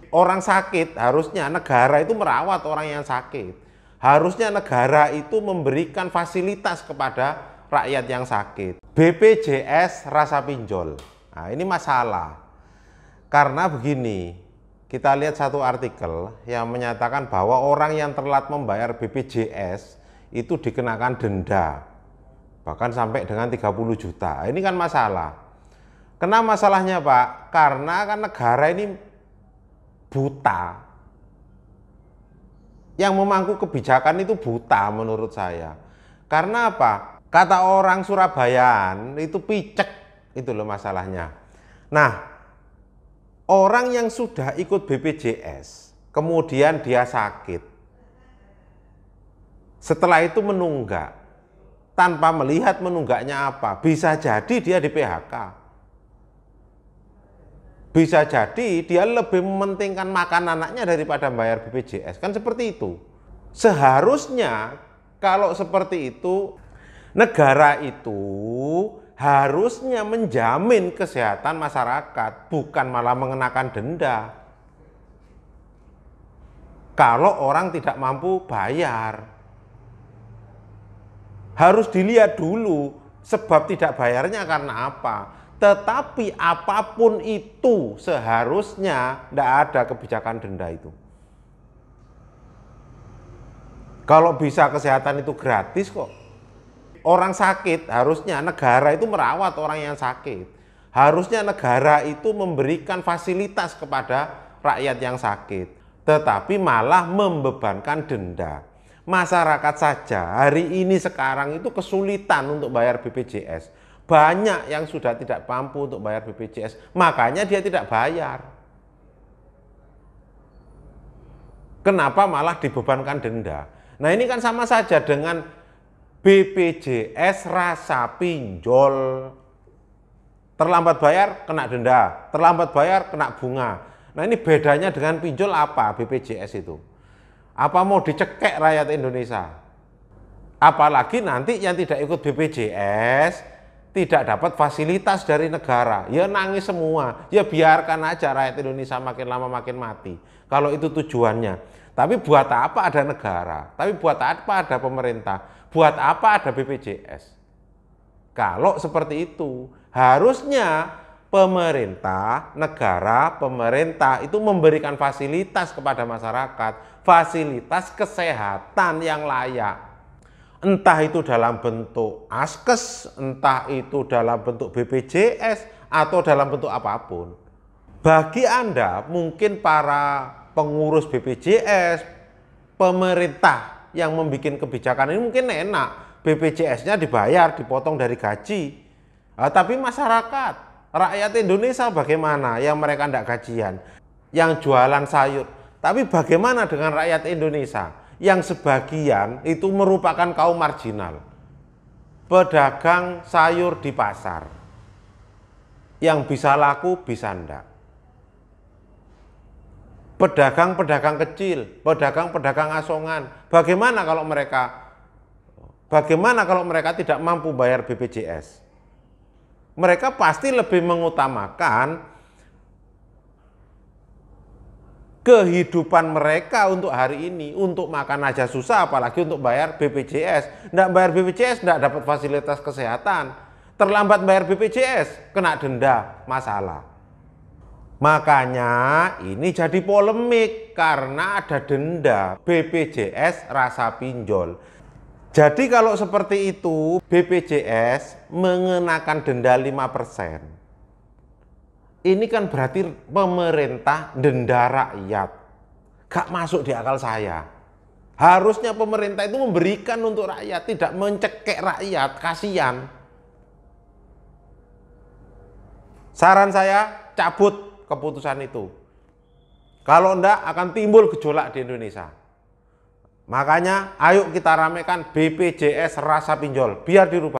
Orang sakit harusnya negara itu merawat orang yang sakit. Harusnya negara itu memberikan fasilitas kepada rakyat yang sakit. BPJS rasa pinjol. Nah, ini masalah. Karena begini, kita lihat satu artikel yang menyatakan bahwa orang yang telat membayar BPJS itu dikenakan denda. Bahkan sampai dengan 30 juta. Ini kan masalah. Kenapa masalahnya, Pak? Karena kan negara ini buta. Yang memangku kebijakan itu buta menurut saya. Karena apa? Kata orang Surabayaan itu picek, itu loh masalahnya. Nah, orang yang sudah ikut BPJS, kemudian dia sakit, setelah itu menunggak, tanpa melihat menunggaknya apa, bisa jadi dia di PHK. Bisa jadi dia lebih mementingkan makan anaknya daripada bayar BPJS. Kan seperti itu. Seharusnya kalau seperti itu, negara itu harusnya menjamin kesehatan masyarakat, bukan malah mengenakan denda. Kalau orang tidak mampu bayar. Harus dilihat dulu sebab tidak bayarnya karena apa. Tetapi apapun itu seharusnya tidak ada kebijakan denda itu. Kalau bisa kesehatan itu gratis kok. Orang sakit harusnya negara itu merawat orang yang sakit. Harusnya negara itu memberikan fasilitas kepada rakyat yang sakit. Tetapi malah membebankan denda. Masyarakat saja hari ini sekarang itu kesulitan untuk bayar BPJS. Banyak yang sudah tidak mampu untuk bayar BPJS, makanya dia tidak bayar. Kenapa malah dibebankan denda? Nah, ini kan sama saja dengan BPJS rasa pinjol. Terlambat bayar kena denda, terlambat bayar kena bunga. Nah, ini bedanya dengan pinjol apa BPJS itu? Apa mau dicekek rakyat Indonesia? Apalagi nanti yang tidak ikut BPJS tidak dapat fasilitas dari negara, ya nangis semua, ya biarkan aja rakyat Indonesia makin lama makin mati. Kalau itu tujuannya. Tapi buat apa ada negara? Tapi buat apa ada pemerintah? Buat apa ada BPJS? Kalau seperti itu, harusnya pemerintah, negara, pemerintah itu memberikan fasilitas kepada masyarakat, fasilitas kesehatan yang layak. Entah itu dalam bentuk Askes, entah itu dalam bentuk BPJS, atau dalam bentuk apapun. Bagi Anda, mungkin para pengurus BPJS, pemerintah yang membuat kebijakan ini mungkin enak. BPJS-nya dibayar, dipotong dari gaji. Tapi masyarakat, rakyat Indonesia bagaimana yang mereka tidak gajian? Yang jualan sayur. Tapi bagaimana dengan rakyat Indonesia? Yang sebagian itu merupakan kaum marginal, pedagang sayur di pasar, yang bisa laku bisa enggak, pedagang-pedagang kecil, pedagang-pedagang asongan, bagaimana kalau mereka tidak mampu bayar BPJS? Mereka pasti lebih mengutamakan kehidupan mereka untuk hari ini, untuk makan aja susah apalagi untuk bayar BPJS. Nggak bayar BPJS nggak dapat fasilitas kesehatan. Terlambat bayar BPJS kena denda, masalah. Makanya ini jadi polemik karena ada denda BPJS rasa pinjol. Jadi kalau seperti itu BPJS mengenakan denda 5%. Ini kan berarti pemerintah denda rakyat. Gak masuk di akal saya. Harusnya pemerintah itu memberikan untuk rakyat, tidak mencekek rakyat, kasihan. Saran saya, cabut keputusan itu. Kalau enggak akan timbul gejolak di Indonesia. Makanya ayo kita ramekan BPJS rasa pinjol, biar dirubah.